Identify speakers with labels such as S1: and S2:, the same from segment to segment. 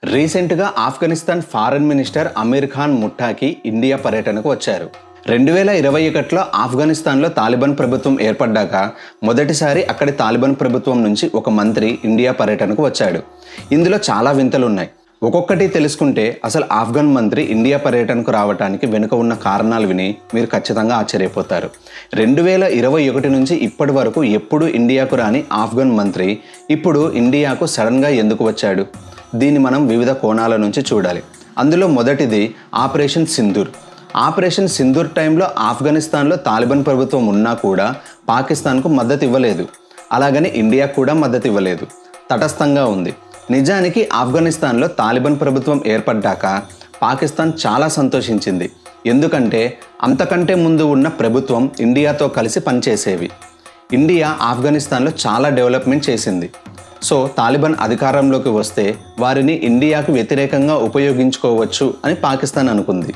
S1: రీసెంట్గా Afghanistan foreign minister Amir Khan Muttaqi India పర్యటనకు వచ్చారు. 2021లో ఆఫ్ఘనిస్తాన్లో తాలిబాన్ ప్రభుత్వం ఏర్పడ్డాక మొదటిసారి అక్కడి తాలిబాన్ ప్రభుత్వం నుంచి ఒక మంత్రి ఇండియా పర్యటనకు వచ్చాడు. ఇందులో చాలా వింతలున్నాయి. ఒక్కొక్కటి తెలుసుకుంటే అసలు ఆఫ్ఘన్ మంత్రి ఇండియా పర్యటనకు రావడానికి వెనుక ఉన్న కారణాలు విని మీరు ఖచ్చితంగా ఆశ్చర్యపోతారు. 2021 నుంచి ఇప్పటి వరకు ఎప్పుడు ఇండియాకు రాని ఆఫ్ఘన్ మంత్రి ఇప్పుడు ఇండియాకు సడన్గా ఎందుకు వచ్చాడు? దీన్ని మనం వివిధ కోణాల నుంచి చూడాలి. అందులో మొదటిది ఆపరేషన్ సింధూర్. ఆపరేషన్ సింధూర్ టైంలో ఆఫ్ఘనిస్తాన్లో తాలిబాన్ ప్రభుత్వం ఉన్నా కూడా పాకిస్తాన్కు మద్దతు ఇవ్వలేదు. అలాగని ఇండియా కూడా మద్దతు ఇవ్వలేదు. తటస్థంగా ఉంది. నిజానికి ఆఫ్ఘనిస్తాన్లో తాలిబాన్ ప్రభుత్వం ఏర్పడ్డాక పాకిస్తాన్ చాలా సంతోషించింది. ఎందుకంటే అంతకంటే ముందు ఉన్న ప్రభుత్వం ఇండియాతో కలిసి పనిచేసేవి. ఇండియా ఆఫ్ఘనిస్తాన్లో చాలా డెవలప్మెంట్ చేసింది. సో తాలిబాన్ అధికారంలోకి వస్తే వారిని ఇండియాకు వ్యతిరేకంగా ఉపయోగించుకోవచ్చు అని పాకిస్తాన్ అనుకుంది.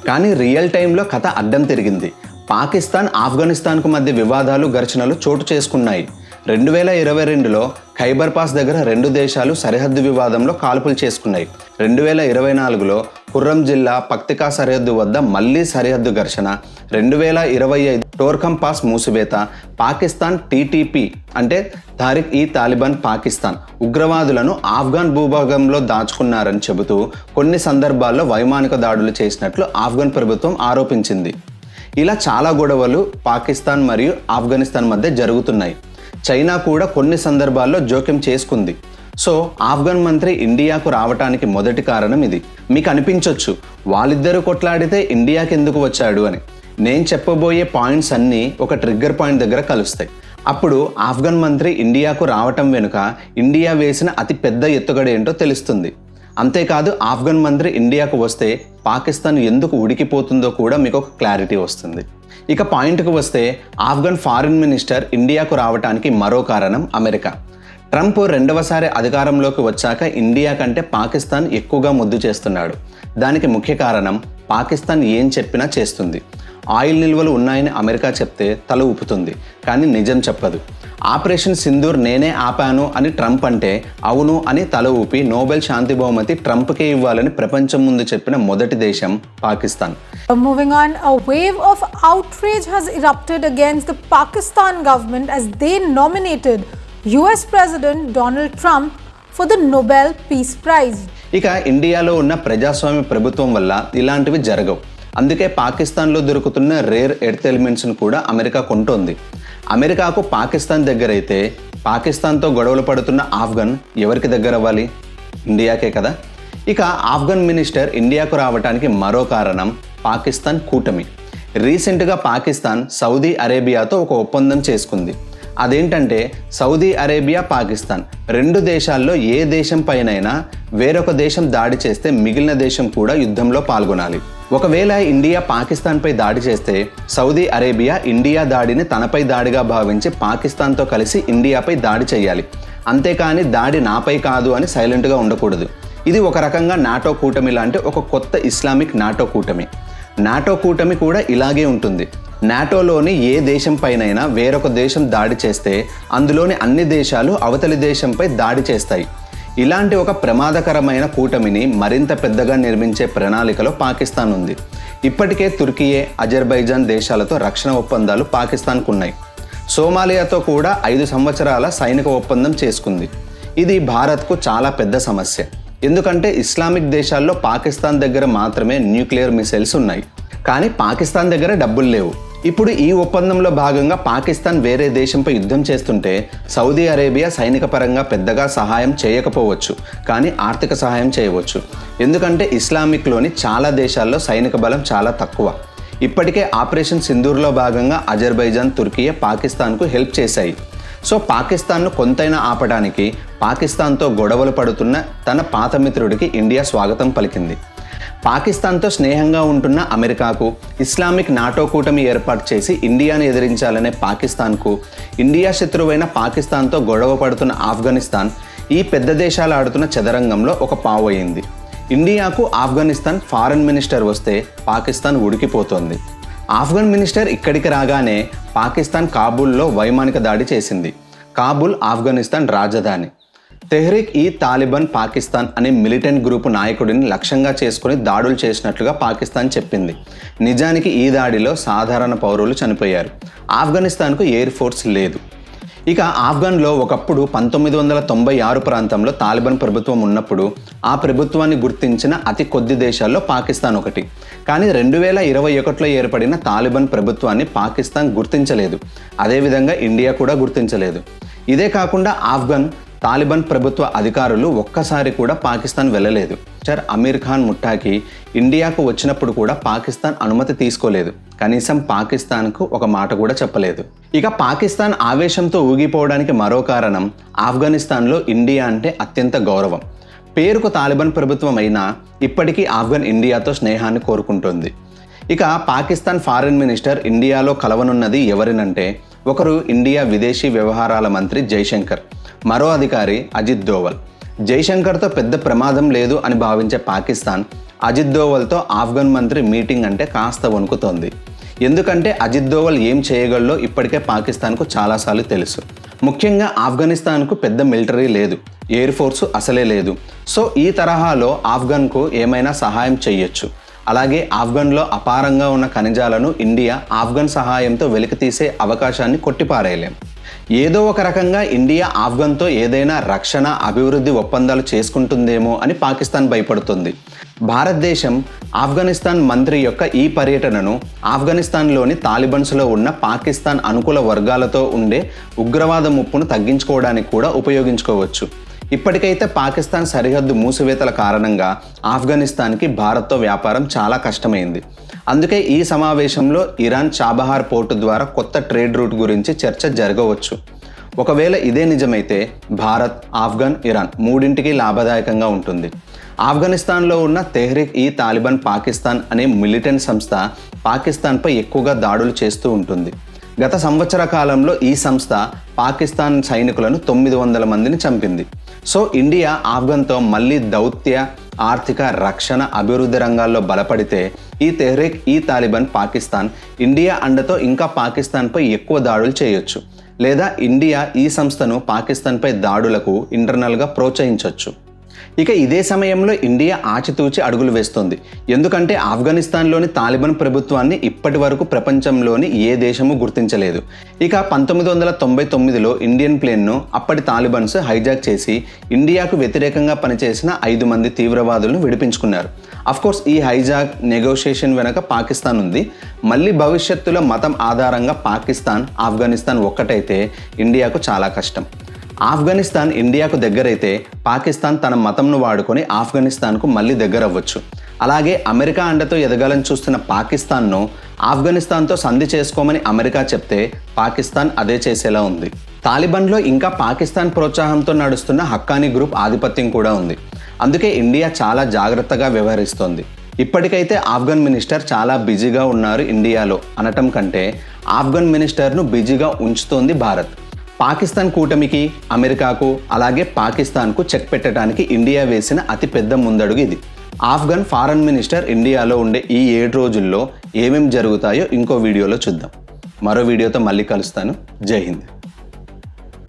S1: కానీ రియల్ టైంలో కథ అడ్డం తిరిగింది. పాకిస్తాన్ ఆఫ్ఘనిస్తాన్కు మధ్య వివాదాలు ఘర్షణలు చోటు చేసుకున్నాయి. 2022లో ఖైబర్ పాస్ దగ్గర రెండు దేశాలు సరిహద్దు వివాదంలో కాల్పులు చేసుకున్నాయి. 2024లో ఖుర్రం జిల్లా పక్తికా సరిహద్దు వద్ద మళ్లీ సరిహద్దు ఘర్షణ. 2025 టోర్ఖం పాస్ మూసివేత. పాకిస్తాన్ టీటీపీ అంటే తారిక్ ఈ తాలిబాన్ పాకిస్తాన్ ఉగ్రవాదులను ఆఫ్ఘన్ భూభాగంలో దాచుకున్నారని చెబుతూ కొన్ని సందర్భాల్లో వైమానిక దాడులు చేసినట్లు ఆఫ్ఘన్ ప్రభుత్వం ఆరోపించింది. ఇలా చాలా గొడవలు పాకిస్తాన్ మరియు ఆఫ్ఘనిస్తాన్ మధ్య జరుగుతున్నాయి. చైనా కూడా కొన్ని సందర్భాల్లో జోక్యం చేసుకుంది. సో ఆఫ్ఘన్ మంత్రి ఇండియాకు రావటానికి మొదటి కారణం ఇది. మీకు అనిపించవచ్చు వాళ్ళిద్దరూ కొట్లాడితే ఇండియాకి ఎందుకు వచ్చాడు అని. నేను చెప్పబోయే పాయింట్స్ అన్నీ ఒక ట్రిగ్గర్ పాయింట్ దగ్గర కలుస్తాయి. అప్పుడు ఆఫ్ఘన్ మంత్రి ఇండియాకు రావటం వెనుక ఇండియా వేసిన అతి పెద్ద ఎత్తుగడ ఏంటో తెలుస్తుంది. అంతేకాదు ఆఫ్ఘన్ మంత్రి ఇండియాకు వస్తే పాకిస్తాన్ ఎందుకు ఉడికిపోతుందో కూడా మీకు ఒక క్లారిటీ వస్తుంది. ఇక పాయింట్కు వస్తే ఆఫ్ఘన్ ఫారిన్ మినిస్టర్ ఇండియాకు రావడానికి మరో కారణం అమెరికా. ట్రంప్ రెండవసారి అధికారంలోకి వచ్చాక ఇండియా కంటే పాకిస్తాన్ ఎక్కువగా ముద్దు చేస్తున్నాడు. దానికి ముఖ్య కారణం పాకిస్తాన్ ఏం చెప్పినా చేస్తుంది. ఆయిల్ నిల్వలు ఉన్నాయని అమెరికా చెప్తే తల ఊపుతుంది, కానీ నిజం చెప్పదు. ఆపరేషన్ సింధూర్ నేనే ఆపాను అని ట్రంప్ అంటే అవును అని తల ఊపి నోబెల్ శాంతి బహుమతి ట్రంప్కే ఇవ్వాలని ప్రపంచం ముందు చెప్పిన మొదటి దేశం Pakistan.
S2: Moving on, a wave of outrage has erupted against the Pakistan government as they nominated US President Donald Trump for the Nobel Peace Prize.
S1: ఇక ఇండియాలో ఉన్న ప్రజాస్వామ్య ప్రభుత్వం వల్ల ఇలాంటివి జరగవు. అందుకే పాకిస్తాన్లో దొరుకుతున్న రేర్ ఎర్త్ ఎలిమెంట్స్ను కూడా అమెరికా కొంటోంది. అమెరికాకు పాకిస్తాన్ దగ్గరైతే పాకిస్తాన్తో గొడవలు పడుతున్న ఆఫ్ఘన్ ఎవరికి దగ్గర అవ్వాలి? ఇండియాకే కదా. ఇక ఆఫ్ఘన్ మినిస్టర్ ఇండియాకు రావడానికి మరో కారణం పాకిస్తాన్ కూటమి. రీసెంట్గా పాకిస్తాన్ సౌదీ అరేబియాతో ఒక ఒప్పందం చేసుకుంది. అదేంటంటే సౌదీ అరేబియా పాకిస్తాన్ రెండు దేశాల్లో ఏ దేశం పైనైనా వేరొక దేశం దాడి చేస్తే మిగిలిన దేశం కూడా యుద్ధంలో పాల్గొనాలి. ఒకవేళ ఇండియా పాకిస్తాన్పై దాడి చేస్తే సౌదీ అరేబియా ఇండియా దాడిని తనపై దాడిగా భావించి పాకిస్తాన్తో కలిసి ఇండియాపై దాడి చేయాలి. అంతేకాని దాడి నాపై కాదు అని సైలెంట్గా ఉండకూడదు. ఇది ఒక రకంగా నాటో కూటమి లాంటి ఒక కొత్త ఇస్లామిక్ నాటో కూటమి. నాటో కూటమి కూడా ఇలాగే ఉంటుంది. నాటోలోని ఏ దేశం పైనైనా వేరొక దేశం దాడి చేస్తే అందులోని అన్ని దేశాలు అవతలి దేశంపై దాడి చేస్తాయి. ఇలాంటి ఒక ప్రమాదకరమైన కూటమిని మరింత పెద్దగా నిర్మించే ప్రణాళికలో పాకిస్తాన్ ఉంది. ఇప్పటికే తుర్కియే, అజర్బైజాన్ దేశాలతో రక్షణ ఒప్పందాలు పాకిస్తాన్కు ఉన్నాయి. సోమాలియాతో కూడా 5 సంవత్సరాల సైనిక ఒప్పందం చేసుకుంది. ఇది భారత్కు చాలా పెద్ద సమస్య. ఎందుకంటే ఇస్లామిక్ దేశాల్లో పాకిస్తాన్ దగ్గర మాత్రమే న్యూక్లియర్ మిసైల్స్ ఉన్నాయి, కానీ పాకిస్తాన్ దగ్గర డబ్బులు లేవు. ఇప్పుడు ఈ ఒప్పందంలో భాగంగా పాకిస్తాన్ వేరే దేశంపై యుద్ధం చేస్తుంటే సౌదీ అరేబియా సైనిక పరంగా పెద్దగా సహాయం చేయకపోవచ్చు, కానీ ఆర్థిక సహాయం చేయవచ్చు. ఎందుకంటే ఇస్లామిక్లోని చాలా దేశాల్లో సైనిక బలం చాలా తక్కువ. ఇప్పటికే ఆపరేషన్ సింధూర్లో భాగంగా అజర్బైజాన్, తుర్కియే పాకిస్తాన్కు హెల్ప్ చేశాయి. సో పాకిస్తాన్ను కొంతైనా ఆపడానికి పాకిస్తాన్తో గొడవలు పడుతున్న తన పాత మిత్రుడికి ఇండియా స్వాగతం పలికింది. పాకిస్తాన్తో స్నేహంగా ఉంటున్న అమెరికాకు, ఇస్లామిక్ నాటో కూటమి ఏర్పాటు చేసి ఇండియాను ఎదిరించాలనే పాకిస్తాన్కు, ఇండియా శత్రువైన పాకిస్తాన్తో గొడవ పడుతున్న ఆఫ్ఘనిస్తాన్ ఈ పెద్ద దేశాలు ఆడుతున్న చదరంగంలో ఒక పావు అయింది. ఇండియాకు ఆఫ్ఘనిస్తాన్ ఫారెన్ మినిస్టర్ వస్తే పాకిస్తాన్ ఉడికిపోతోంది. ఆఫ్ఘన్ మినిస్టర్ ఇక్కడికి రాగానే పాకిస్తాన్ కాబూల్లో వైమానిక దాడి చేసింది. కాబూల్ ఆఫ్ఘనిస్తాన్ రాజధాని. తెహ్రీక్ ఈ తాలిబాన్ పాకిస్తాన్ అనే మిలిటెంట్ గ్రూపు నాయకుడిని లక్ష్యంగా చేసుకుని దాడులు చేసినట్లుగా పాకిస్తాన్ చెప్పింది. నిజానికి ఈ దాడిలో సాధారణ పౌరులు చనిపోయారు. ఆఫ్ఘనిస్తాన్కు ఎయిర్ ఫోర్స్ లేదు. ఇక ఆఫ్ఘన్లో ఒకప్పుడు 1996 ప్రాంతంలో తాలిబాన్ ప్రభుత్వం ఉన్నప్పుడు ఆ ప్రభుత్వాన్ని గుర్తించిన అతి కొద్ది దేశాల్లో పాకిస్తాన్ ఒకటి. కానీ 2021లో ఏర్పడిన తాలిబాన్ ప్రభుత్వాన్ని పాకిస్తాన్ గుర్తించలేదు. అదేవిధంగా ఇండియా కూడా గుర్తించలేదు. ఇదే కాకుండా ఆఫ్ఘన్ తాలిబాన్ ప్రభుత్వ అధికారులు ఒక్కసారి కూడా పాకిస్తాన్ వెళ్ళలేదు. అమీర్ ఖాన్ ముట్టాకి ఇండియాకు వచ్చినప్పుడు కూడా పాకిస్తాన్ అనుమతి తీసుకోలేదు. కనీసం పాకిస్తాన్కు ఒక మాట కూడా చెప్పలేదు. ఇక పాకిస్తాన్ ఆవేశంతో ఊగిపోవడానికి మరో కారణం ఆఫ్ఘనిస్తాన్లో ఇండియా అంటే అత్యంత గౌరవం. పేరుకు తాలిబాన్ ప్రభుత్వం అయినా ఇప్పటికీ ఆఫ్ఘన్ ఇండియాతో స్నేహాన్ని కోరుకుంటుంది. ఇక పాకిస్తాన్ ఫారిన్ మినిస్టర్ ఇండియాలో కలవనున్నది ఎవరినంటే ఒకరు ఇండియా విదేశీ వ్యవహారాల మంత్రి జైశంకర్, మరో అధికారి అజిత్ దోవల్. జైశంకర్తో పెద్ద ప్రమాదం లేదు అని భావించే పాకిస్తాన్ అజిత్ దోవల్తో ఆఫ్ఘన్ మంత్రి మీటింగ్ అంటే కాస్త వణుకుతోంది. ఎందుకంటే అజిత్ దోవల్ ఏం చేయగలడో ఇప్పటికే పాకిస్తాన్కు చాలాసార్లు తెలుసు. ముఖ్యంగా ఆఫ్ఘనిస్తాన్కు పెద్ద మిలిటరీ లేదు, ఎయిర్ ఫోర్సు అసలే లేదు. సో ఈ తరహాలో ఆఫ్ఘన్కు ఏమైనా సహాయం చేయొచ్చు. అలాగే ఆఫ్ఘన్లో అపారంగా ఉన్న ఖనిజాలను ఇండియా ఆఫ్ఘన్ సహాయంతో వెలికితీసే అవకాశాన్ని కొట్టిపారేయలేం. ఏదో ఒక రకంగా ఇండియా ఆఫ్ఘన్తో ఏదైనా రక్షణ అభివృద్ధి ఒప్పందాలు చేసుకుంటుందేమో అని పాకిస్తాన్ భయపడుతుంది. భారతదేశం ఆఫ్ఘనిస్తాన్ మంత్రి యొక్క ఈ పర్యటనను ఆఫ్ఘనిస్తాన్లోని తాలిబన్స్లో ఉన్న పాకిస్తాన్ అనుకూల వర్గాలతో ఉండే ఉగ్రవాద ముప్పును తగ్గించుకోవడానికి కూడా ఉపయోగించుకోవచ్చు. ఇప్పటికైతే పాకిస్తాన్ సరిహద్దు మూసివేతల కారణంగా ఆఫ్ఘనిస్తాన్కి భారత్తో వ్యాపారం చాలా కష్టమైంది. అందుకే ఈ సమావేశంలో ఇరాన్ చాబహార్ పోర్టు ద్వారా కొత్త ట్రేడ్ రూట్ గురించి చర్చ జరగవచ్చు. ఒకవేళ ఇదే నిజమైతే భారత్, ఆఫ్ఘన్, ఇరాన్ మూడింటికి లాభదాయకంగా ఉంటుంది. ఆఫ్ఘనిస్తాన్లో ఉన్న తెహ్రీక్ ఈ తాలిబాన్ పాకిస్తాన్ అనే మిలిటెంట్ సంస్థ పాకిస్తాన్పై ఎక్కువగా దాడులు చేస్తూ ఉంటుంది. గత సంవత్సర కాలంలో ఈ సంస్థ పాకిస్తాన్ సైనికులను 900 మందిని చంపింది. సో ఇండియా ఆఫ్ఘన్తో మళ్ళీ దౌత్య, ఆర్థిక, రక్షణ, అభివృద్ధి రంగాల్లో బలపడితే ఈ తెహ్రీక్ ఈ తాలిబాన్ పాకిస్తాన్ ఇండియా అండతో ఇంకా పాకిస్తాన్పై ఎక్కువ దాడులు చేయొచ్చు. లేదా ఇండియా ఈ సంస్థను పాకిస్తాన్పై దాడులకు ఇంటర్నల్గా ప్రోత్సహించవచ్చు. ఇక ఇదే సమయంలో ఇండియా ఆచితూచి అడుగులు వేస్తుంది. ఎందుకంటే ఆఫ్ఘనిస్తాన్లోని తాలిబాన్ ప్రభుత్వాన్ని ఇప్పటి వరకు ప్రపంచంలోని ఏ దేశము గుర్తించలేదు. ఇక 1999లో ఇండియన్ ప్లేన్ను అప్పటి తాలిబాన్స్ హైజాక్ చేసి ఇండియాకు వ్యతిరేకంగా పనిచేసిన 5 మంది తీవ్రవాదులను విడిపించుకున్నారు. అఫ్కోర్స్ ఈ హైజాక్ నెగోషియేషన్ వెనక పాకిస్తాన్ ఉంది. మళ్ళీ భవిష్యత్తులో మతం ఆధారంగా పాకిస్తాన్, ఆఫ్ఘనిస్తాన్ ఒక్కటైతే ఇండియాకు చాలా కష్టం. ఆఫ్ఘనిస్తాన్ ఇండియాకు దగ్గరైతే పాకిస్తాన్ తన మతంను వాడుకొని ఆఫ్ఘనిస్తాన్కు మళ్ళీ దగ్గర అవ్వచ్చు. అలాగే అమెరికా అండతో ఎదగాలని చూస్తున్న పాకిస్తాన్ను ఆఫ్ఘనిస్తాన్తో సంధి చేసుకోమని అమెరికా చెప్తే పాకిస్తాన్ అదే చేసేలా ఉంది. తాలిబాన్లో ఇంకా పాకిస్తాన్ ప్రోత్సాహంతో నడుస్తున్న హక్కానీ గ్రూప్ ఆధిపత్యం కూడా ఉంది. అందుకే ఇండియా చాలా జాగ్రత్తగా వ్యవహరిస్తోంది. ఇప్పటికైతే ఆఫ్ఘన్ మినిస్టర్ చాలా బిజీగా ఉన్నారు ఇండియాలో అనటం కంటే ఆఫ్ఘన్ మినిస్టర్ను బిజీగా ఉంచుతోంది భారత్. పాకిస్తాన్ కూటమికి, అమెరికాకు, అలాగే పాకిస్తాన్కు చెక్ పెట్టడానికి ఇండియా వేసిన అతిపెద్ద ముందడుగు ఇది. ఆఫ్ఘన్ ఫారెన్ మినిస్టర్ ఇండియాలో ఉండే ఈ 7 రోజుల్లో ఏమేం జరుగుతాయో ఇంకో వీడియోలో చూద్దాం. మరో వీడియోతో మళ్ళీ కలుస్తాను. జై హింద్.